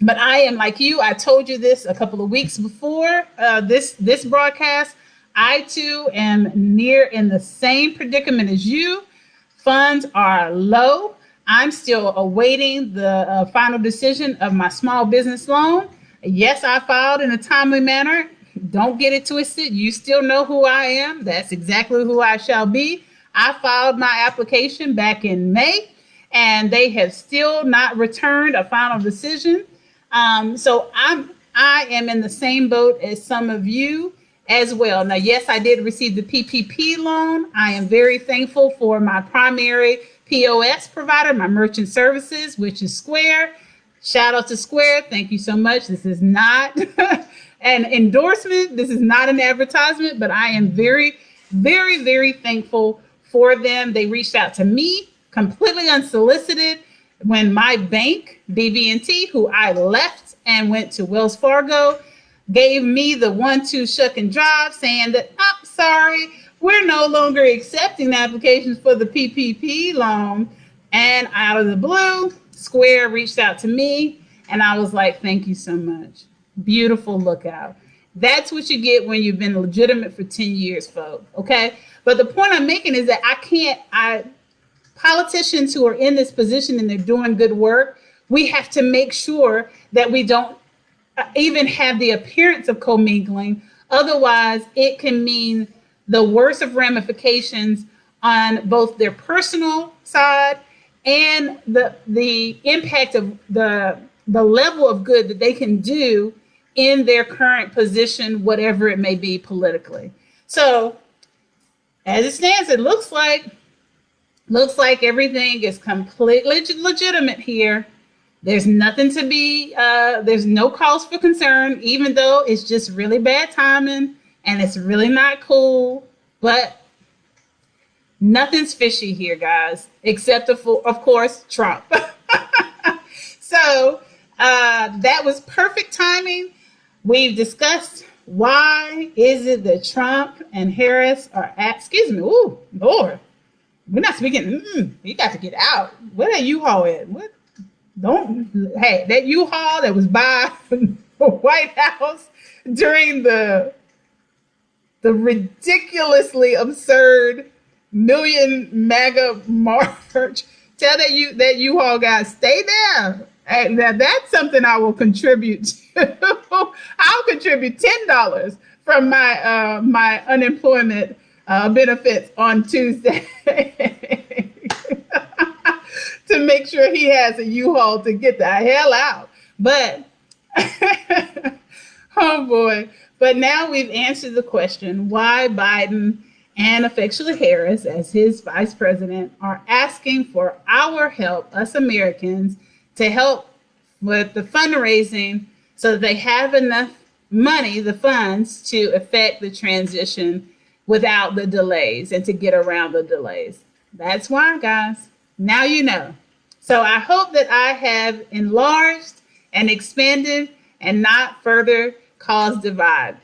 But I am like you. I told you this a couple of weeks before this broadcast. I too am near in the same predicament as you. Funds are low. I'm still awaiting the final decision of my small business loan. Yes, I filed in a timely manner. Don't get it twisted. You still know who I am. That's exactly who I shall be. I filed my application back in May, and they have still not returned a final decision. So I am in the same boat as some of you as well. Now, yes, I did receive the PPP loan. I am very thankful for my primary POS provider, my merchant services, which is Square. Shout out to Square. Thank you so much. This is not an endorsement. This is not an advertisement, but I am very, very, very thankful for them. They reached out to me completely unsolicited when my bank, BB&T, who I left and went to Wells Fargo, gave me the 1-2 shuck and drive saying that, I'm sorry, we're no longer accepting applications for the PPP loan. And out of the blue, Square reached out to me, and I was like, thank you so much. Beautiful lookout. That's what you get when you've been legitimate for 10 years, folks. Okay. But the point I'm making is that politicians who are in this position and they're doing good work, we have to make sure that we don't even have the appearance of commingling. Otherwise, it can mean the worst of ramifications on both their personal side and the impact of the level of good that they can do in their current position, whatever it may be politically. So as it stands, it looks like everything is completely legitimate here. There's nothing to be, there's no cause for concern, even though it's just really bad timing and it's really not cool. But nothing's fishy here, guys, except of course, Trump. So that was perfect timing. We've discussed why is it that Trump and Harris are excuse me, ooh, Lord, we're not speaking, you got to get out. Where that U-Haul at? What? Hey, that U-Haul that was by the White House during the ridiculously absurd Million MAGA march. Tell that U-Haul guy, stay there. Hey, now that's something I will contribute to. I'll contribute $10 from my my unemployment benefits on Tuesday to make sure he has a U-Haul to get the hell out. But oh boy. But now we've answered the question why Biden and affectionately Harris, as his vice president, are asking for our help, us Americans, to help with the fundraising so that they have enough money, the funds, to effect the transition without the delays and to get around the delays. That's why, guys. Now you know. So I hope that I have enlarged and expanded and not further caused divide.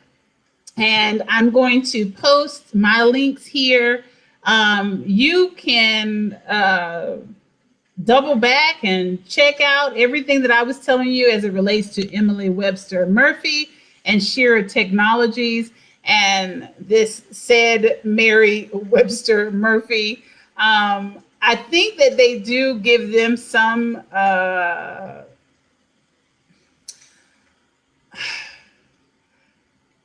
And I'm going to post my links here. You can double back and check out everything that I was telling you as it relates to Emily Webster Murphy and Shearer Technologies and this said Mary Webster Murphy. I think that they do give them some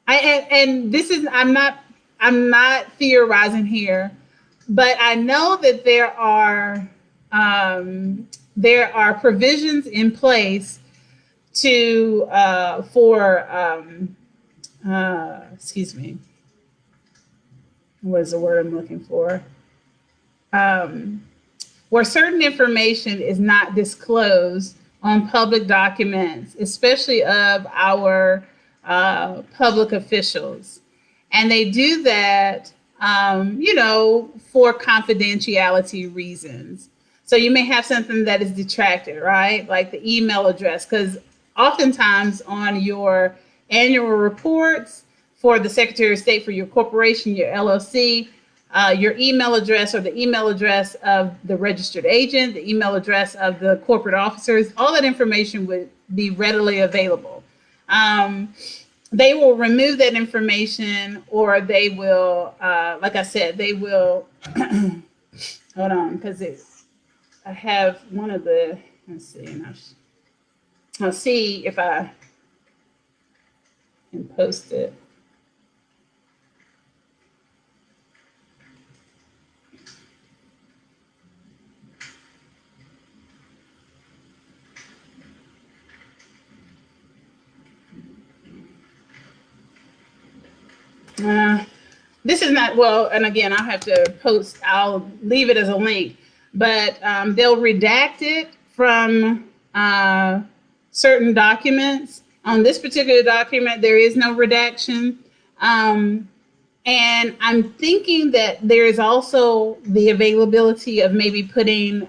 and this is I'm not theorizing here, but I know that there are provisions in place to excuse me, what is the word I'm looking for? Where certain information is not disclosed on public documents, especially of our public officials. And they do that, for confidentiality reasons. So you may have something that is detracted, right? Like the email address, because oftentimes on your annual reports for the Secretary of State for your corporation, your LLC, your email address or the email address of the registered agent, the email address of the corporate officers, all that information would be readily available. They will remove that information, or they will, like I said, they will, hold on, because I have one of the, let's see, and I'll see if I can post it. This is not, well, and again, I'll have to post, I'll leave it as a link, but they'll redact it from certain documents. On this particular document, there is no redaction. And I'm thinking that there is also the availability of maybe putting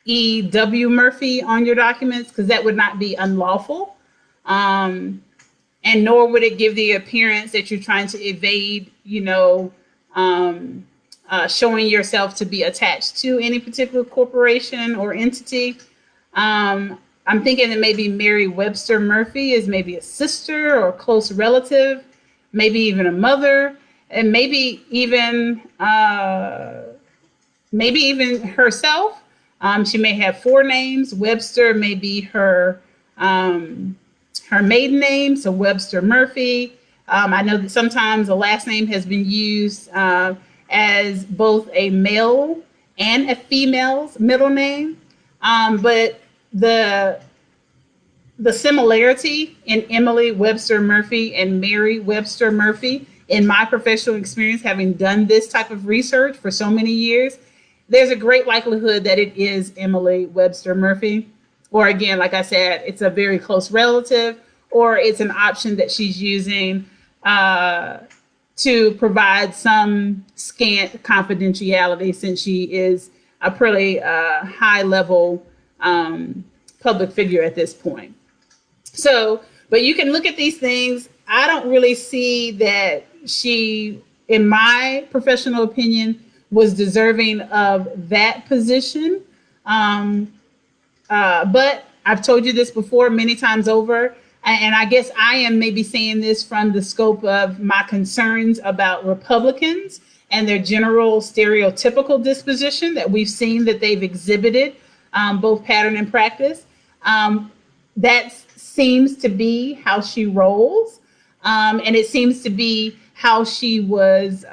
E.W. Murphy on your documents, because that would not be unlawful. and nor would it give the appearance that you're trying to evade, showing yourself to be attached to any particular corporation or entity. I'm thinking that maybe Mary Webster Murphy is maybe a sister or a close relative, maybe even a mother, and maybe even herself. She may have 4 names. Webster may be her maiden name, so Webster Murphy. I know that sometimes a last name has been used as both a male and a female's middle name, but the similarity in Emily Webster Murphy and Mary Webster Murphy, in my professional experience, having done this type of research for so many years, there's a great likelihood that it is Emily Webster Murphy. Or again, like I said, it's a very close relative, or it's an option that she's using to provide some scant confidentiality, since she is a pretty high level public figure at this point. So, but you can look at these things. I don't really see that she, in my professional opinion, was deserving of that position. But I've told you this before many times over, and I guess I am maybe saying this from the scope of my concerns about Republicans and their general stereotypical disposition that we've seen that they've exhibited, both pattern and practice. That seems to be how she rolls. And it seems to be how she was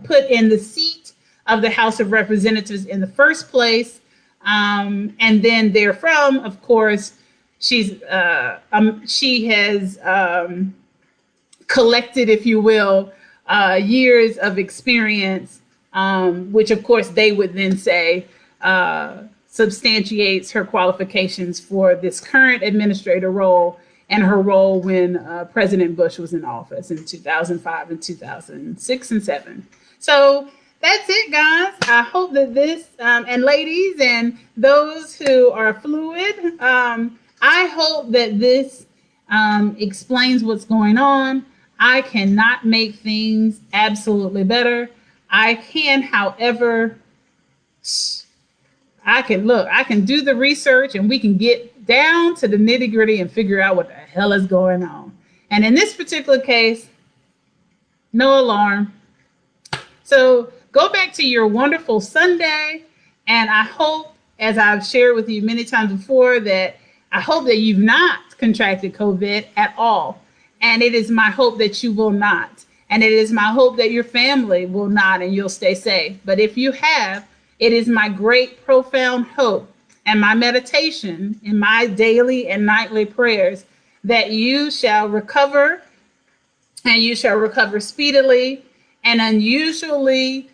put in the seat of the House of Representatives in the first place. And then therefrom, of course, she has collected, if you will, years of experience, which of course they would then say substantiates her qualifications for this current administrator role and her role when President Bush was in office in 2005 and 2006 and 7. So that's it, guys. I hope that this, and ladies and those who are fluid, I hope that this explains what's going on. I cannot make things absolutely better. I can, however, I can do the research and we can get down to the nitty gritty and figure out what the hell is going on. And in this particular case, no alarm. So go back to your wonderful Sunday. And I hope, as I've shared with you many times before, that I hope that you've not contracted COVID at all. And it is my hope that you will not. And it is my hope that your family will not, and you'll stay safe. But if you have, it is my great, profound hope and my meditation in my daily and nightly prayers that you shall recover, and you shall recover speedily and unusually,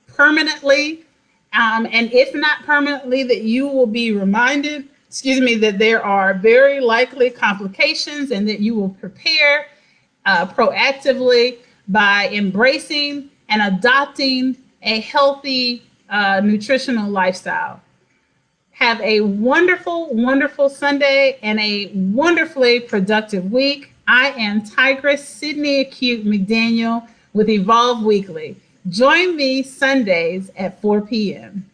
permanently. And if not permanently, that you will be reminded, that there are very likely complications, and that you will prepare proactively by embracing and adopting a healthy nutritional lifestyle. Have a wonderful, wonderful Sunday and a wonderfully productive week. I am Tigress Sydney Acute McDaniel with Evolve Weekly. Join me Sundays at 4 p.m.